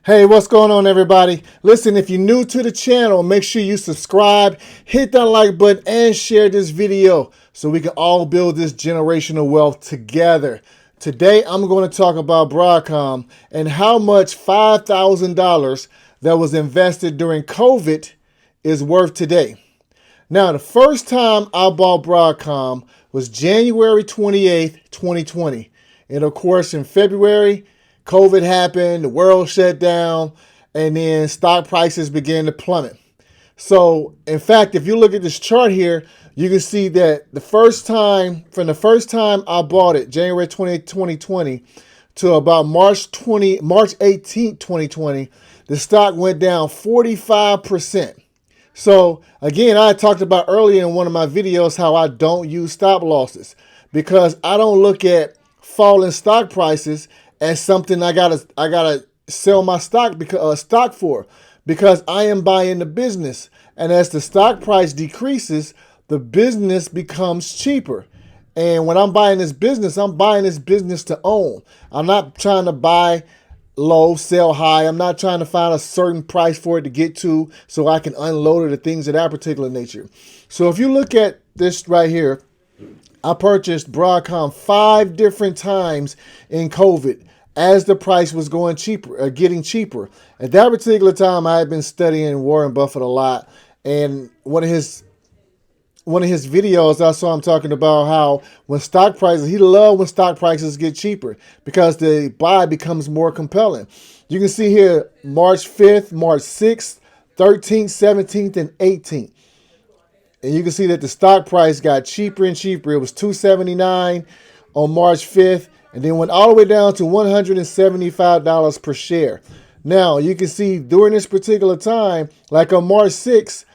Hey, what's going on, everybody? Listen, if you're new to the channel, make sure you subscribe, hit that like button, and share this video so we can all build this generational wealth together. Today, I'm going to talk about Broadcom and how much $5,000 that was invested during COVID is worth today. Now, the first time I bought Broadcom was January 28th, 2020. And of course, in February, COVID happened, the world shut down, and then stock prices began to plummet. So, in fact, if you look at this chart here, you can see that from the first time I bought it, January 20th, 2020, to about March 18th, 2020, the stock went down 45%. So again, I talked about earlier in one of my videos how I don't use stop losses because I don't look at falling stock prices as something I gotta sell my stock because I am buying the business, and as the stock price decreases, the business becomes cheaper. And when I'm buying this business to own. I'm not trying to buy low, sell high. I'm not trying to find a certain price for it to get to so I can unload it or things of that particular nature. So if you look at this right here, I purchased Broadcom 5 different times in COVID as the price was going cheaper, getting cheaper. At that particular time, I had been studying Warren Buffett a lot, and one of his videos, I saw him talking about how he loves when stock prices get cheaper because the buy becomes more compelling. You can see here March 5th, March 6th, 13th, 17th, and 18th. And you can see that the stock price got cheaper and cheaper. It was $279 on March 5th, and then went all the way down to $175 per share. Now, you can see during this particular time, like on March 6th,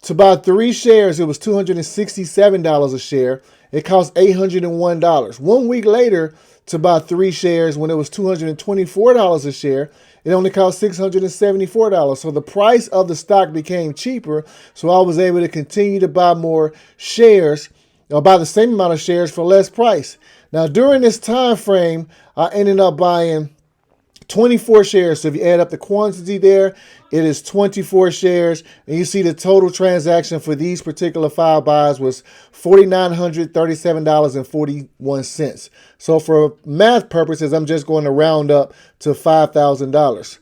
to buy 3 shares, it was $267 a share. It cost $801. 1 week later, to buy 3 shares when it was $224 a share, it only cost $674. So the price of the stock became cheaper. So I was able to continue to buy more shares, or buy the same amount of shares for less price. Now, during this time frame, I ended up buying 24 shares. So if you add up the quantity there, it is 24 shares. And you see the total transaction for these particular 5 buys was $4,937.41. So for math purposes, I'm just going to round up to $5,000.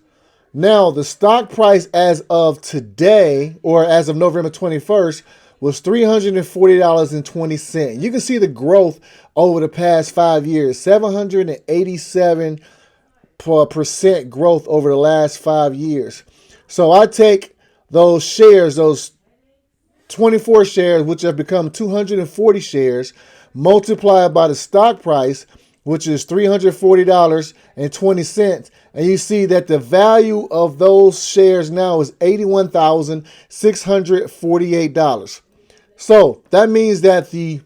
Now, the stock price as of today, or as of November 21st, was $340.20. You can see the growth over the past 5 years, 787% growth over the last 5 years. So I take those shares, those 24 shares, which have become 240 shares, multiply by the stock price, which is $340.20, and you see that the value of those shares now is $81,648. So that means that the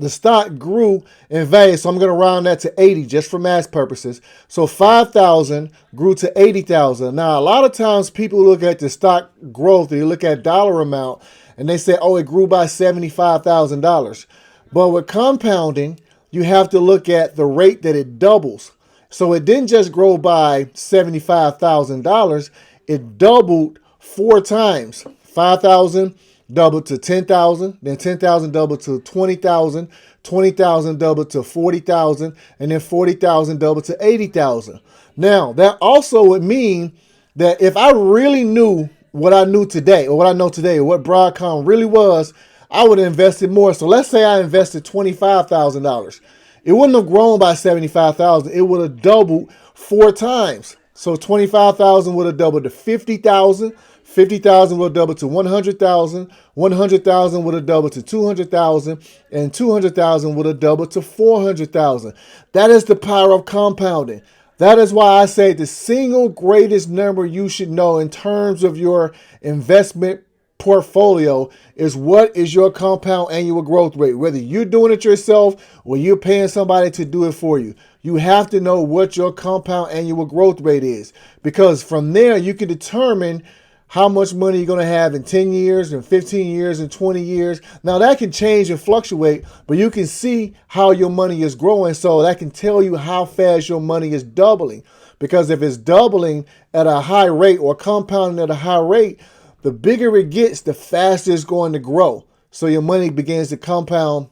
stock grew in value, so I'm going to round that to 80 just for math purposes. So 5,000 grew to 80,000. Now, a lot of times people look at the stock growth, they look at dollar amount, and they say, oh, it grew by $75,000. But with compounding, you have to look at the rate that it doubles. So it didn't just grow by $75,000, it doubled 4 times. 5,000 doubled to 10,000, then 10,000 doubled to 20,000, 20,000 doubled to 40,000, and then 40,000 doubled to 80,000. Now, that also would mean that if I really knew what I knew today, or what I know today, or what Broadcom really was, I would have invested more. So let's say I invested $25,000. It wouldn't have grown by $75,000. It would have doubled 4 times. So 25,000 would have doubled to 50,000. 50,000 will double to 100,000. 100,000 would have doubled to 200,000, and 200,000 would have doubled to 400,000. That is the power of compounding. That is why I say the single greatest number you should know in terms of your investment portfolio is what is your compound annual growth rate, whether you're doing it yourself or you're paying somebody to do it for you. You have to know what your compound annual growth rate is, because from there you can determine how much money you're going to have in 10 years and 15 years and 20 years. Now that can change and fluctuate, but you can see how your money is growing. So that can tell you how fast your money is doubling. Because if it's doubling at a high rate or compounding at a high rate, the bigger it gets, the faster it's going to grow. So your money begins to compound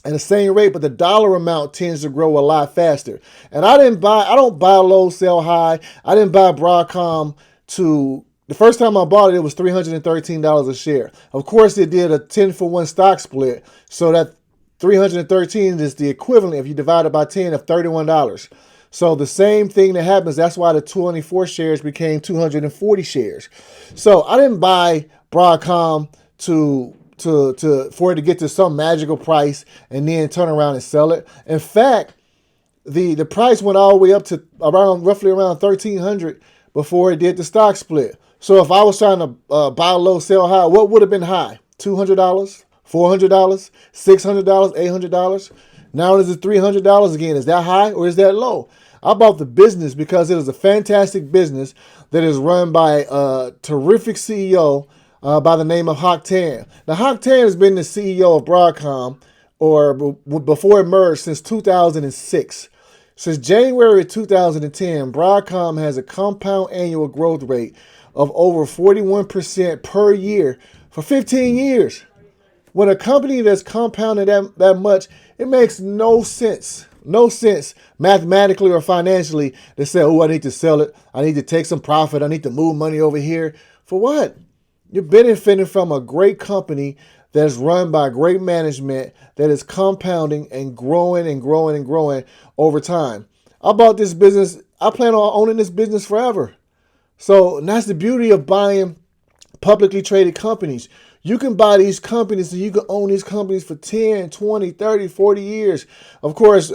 at the same rate, but the dollar amount tends to grow a lot faster. And I don't buy low, sell high. I didn't buy Broadcom the first time I bought it, it was $313 a share. Of course, it did a 10-for-1 stock split. So that 313 is the equivalent, if you divide it by 10, of $31. So the same thing that happens, that's why the 24 shares became 240 shares. So I didn't buy Broadcom for it to get to some magical price and then turn around and sell it. In fact, the price went all the way up to roughly around $1,300 before it did the stock split. So if I was trying to buy low, sell high, what would have been high? $200, $400, $600, $800. Now it is $300 again. Is that high or is that low? I bought the business because it is a fantastic business that is run by a terrific CEO by the name of Hock Tan. Now, Hock Tan has been the CEO of Broadcom, or before it merged, since 2006. Since January 2010, Broadcom has a compound annual growth rate of over 41% per year for 15 years. When a company that's compounded that much, it makes no sense mathematically or financially to say, oh, I need to sell it. I need to take some profit. I need to move money over here. For what? You're benefiting from a great company that's run by great management that is compounding and growing and growing and growing over time. I bought this business. I plan on owning this business forever. So that's the beauty of buying publicly traded companies. You can buy these companies and you can own these companies for 10, 20, 30, 40 years. Of course,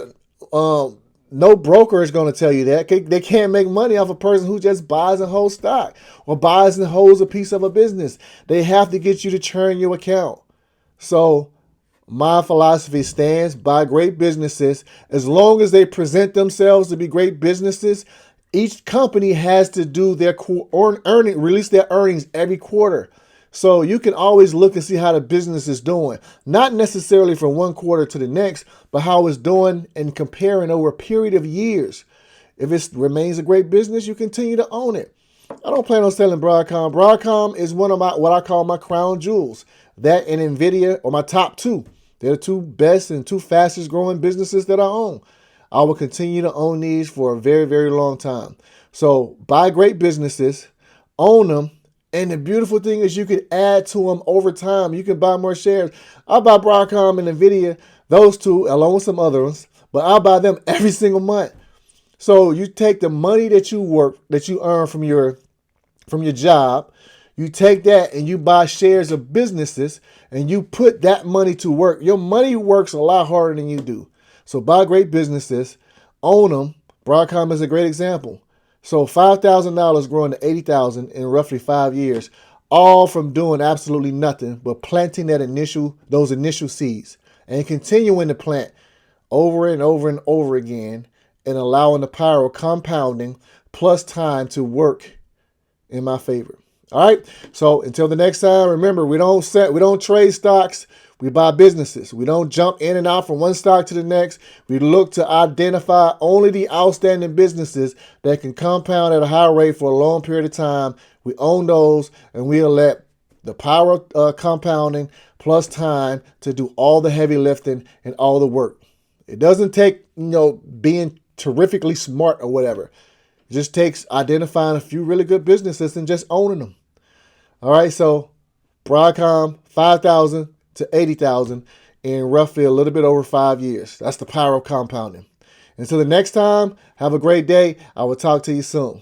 no broker is going to tell you that. They can't make money off a person who just buys and holds stock or buys and holds a piece of a business. They have to get you to churn your account. So my philosophy stands: buy great businesses. As long as they present themselves to be great businesses, each company has to do their release their earnings every quarter. So you can always look and see how the business is doing, not necessarily from one quarter to the next, but how it's doing and comparing over a period of years. If it remains a great business, you continue to own it. I don't plan on selling Broadcom. Broadcom is one of what I call my crown jewels. That and NVIDIA are my top two. They're the two best and two fastest growing businesses that I own. I will continue to own these for a very, very long time. So buy great businesses, own them. And the beautiful thing is you can add to them over time. You can buy more shares. I buy Broadcom and NVIDIA, those two, along with some other ones, but I'll buy them every single month. So you take the money that you earn from your job, you take that and you buy shares of businesses and you put that money to work. Your money works a lot harder than you do. So buy great businesses, own them. Broadcom is a great example. So $5,000 growing to $80,000 in roughly 5 years, all from doing absolutely nothing but planting those initial seeds and continuing to plant over and over and over again and allowing the power of compounding plus time to work in my favor. All right. So until the next time, remember, we don't trade stocks. We buy businesses. We don't jump in and out from one stock to the next. We look to identify only the outstanding businesses that can compound at a high rate for a long period of time. We own those, and we'll let the power of compounding plus time to do all the heavy lifting and all the work. It doesn't take, being terrifically smart or whatever. It just takes identifying a few really good businesses and just owning them. All right, so Broadcom, 5,000 to 80,000 in roughly a little bit over 5 years. That's the power of compounding. Until the next time, have a great day. I will talk to you soon.